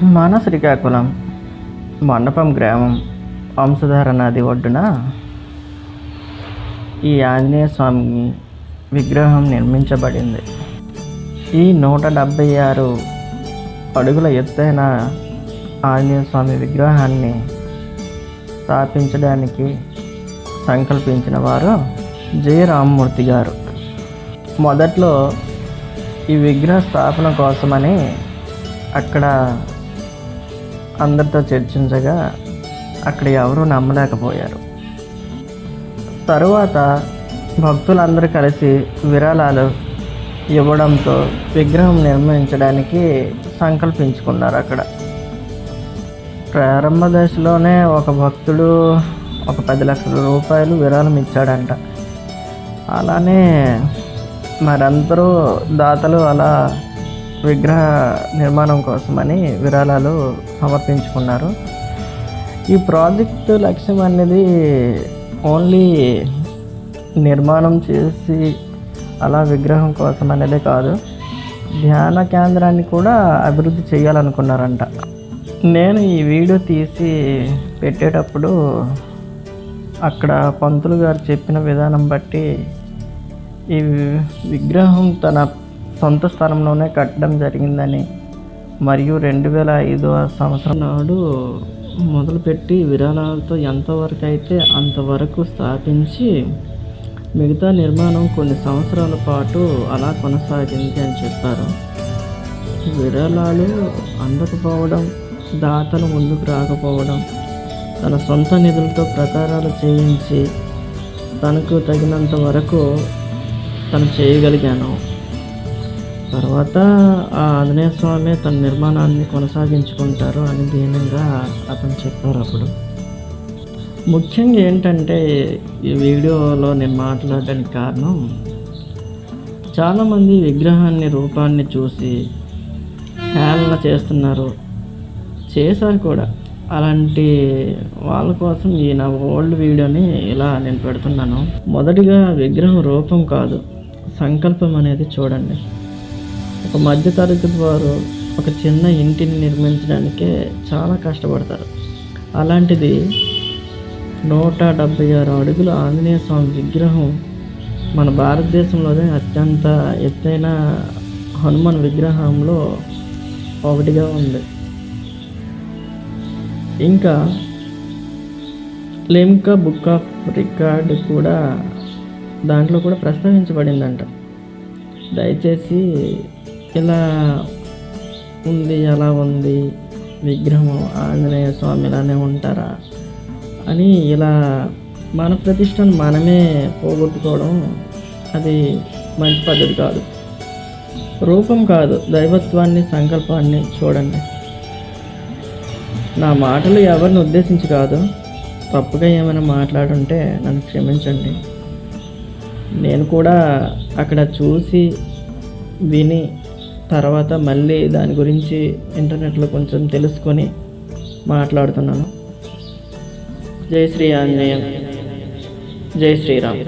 మన శ్రీకాకుళం మండపం గ్రామం వంశధార నది ఒడ్డున ఈ ఆంజనేయ స్వామి విగ్రహం నిర్మించబడింది. ఈ 176 అడుగుల ఎత్తైన ఆంజనేయ స్వామి విగ్రహాన్ని స్థాపించడానికి సంకల్పించిన వారు జె రామ్మూర్తి గారు. మొదట్లో ఈ విగ్రహ స్థాపన కోసమని అక్కడ అందరితో చర్చించగా అక్కడ ఎవరూ నమ్మలేకపోయారు. తరువాత భక్తులందరూ కలిసి విరాళాలు ఇవ్వడంతో విగ్రహం నిర్మించడానికి సంకల్పించుకున్నారు. అక్కడ ప్రారంభ దశలోనే ఒక భక్తుడు ఒక 10 లక్షల రూపాయలు విరాళం ఇచ్చాడంట. అలానే మరందరూ దాతలు అలా విగ్రహ నిర్మాణం కోసమని విరాళాలు సమర్పించుకున్నారు. ఈ ప్రాజెక్టు లక్ష్యం అనేది ఓన్లీ నిర్మాణం చేసి అలా విగ్రహం కోసం అనేదే కాదు, ధ్యాన కేంద్రాన్ని కూడా అభివృద్ధి చేయాలనుకున్నారంట. నేను ఈ వీడియో తీసి పెట్టేటప్పుడు అక్కడ పంతులు గారు చెప్పిన విధానం బట్టి ఈ విగ్రహం తన సొంత స్థలంలోనే కట్టడం జరిగిందని, మరియు 2005 సంవత్సరం నాడు మొదలుపెట్టి విరాళాలతో ఎంతవరకు అయితే అంతవరకు స్థాపించి మిగతా నిర్మాణం కొన్ని సంవత్సరాల పాటు అలా కొనసాగింది అని చెప్పారు. విరాళాలు అందకపోవడం, దాతలు ముందుకు రాకపోవడం, తన సొంత నిధులతో ప్రచారాలు చేయించి తనకు తగినంత వరకు తను చేయగలిగాను. తర్వాత ఆ ఆంజనేయ స్వామి తన నిర్మాణాన్ని కొనసాగించుకుంటారు అని దీనంగా అతను చెప్పారు. అప్పుడు ముఖ్యంగా ఏంటంటే ఈ వీడియోలో నేను మాట్లాడడానికి కారణం, చాలామంది విగ్రహాన్ని రూపాన్ని చూసి హేళన చేస్తున్నారు, చేశారు కూడా. అలాంటి వాళ్ళ కోసం ఈ నా ఓల్డ్ వీడియోని ఇలా నేను పెడుతున్నాను. మొదటిగా విగ్రహం రూపం కాదు, సంకల్పం అనేది చూడండి. ఒక మధ్యతరగతి వారు ఒక చిన్న ఇంటిని నిర్మించడానికే చాలా కష్టపడతారు. అలాంటిది 176 అడుగుల ఆంజనేయ స్వామి విగ్రహం మన భారతదేశంలోనే అత్యంత ఎత్తైన హనుమాన్ విగ్రహంలో ఒకటిగా ఉంది. ఇంకా లిమ్కా బుక్ ఆఫ్ రికార్డ్ కూడా దాంట్లో కూడా ప్రస్తావించబడిందంట. దయచేసి ఇలా ఉంది, అలా ఉంది విగ్రహం, ఆంజనేయ స్వామి ఇలానే ఉంటారా అని ఇలా మన ప్రతిష్టను మనమే పోగొట్టుకోవడం అది మంచి పద్ధతి కాదు. రూపం కాదు, దైవత్వాన్ని, సంకల్పాన్ని చూడండి. నా మాటలు ఎవరిని ఉద్దేశించి కాదు, తప్పుగా ఏమైనా మాట్లాడుంటే నన్ను క్షమించండి. నేను కూడా అక్కడ చూసి విని తర్వాత మళ్ళీ దాని గురించి ఇంటర్నెట్లో కొంచెం తెలుసుకొని మాట్లాడుతున్నాను. జై శ్రీ ఆంజనేయ, జై శ్రీరామ్.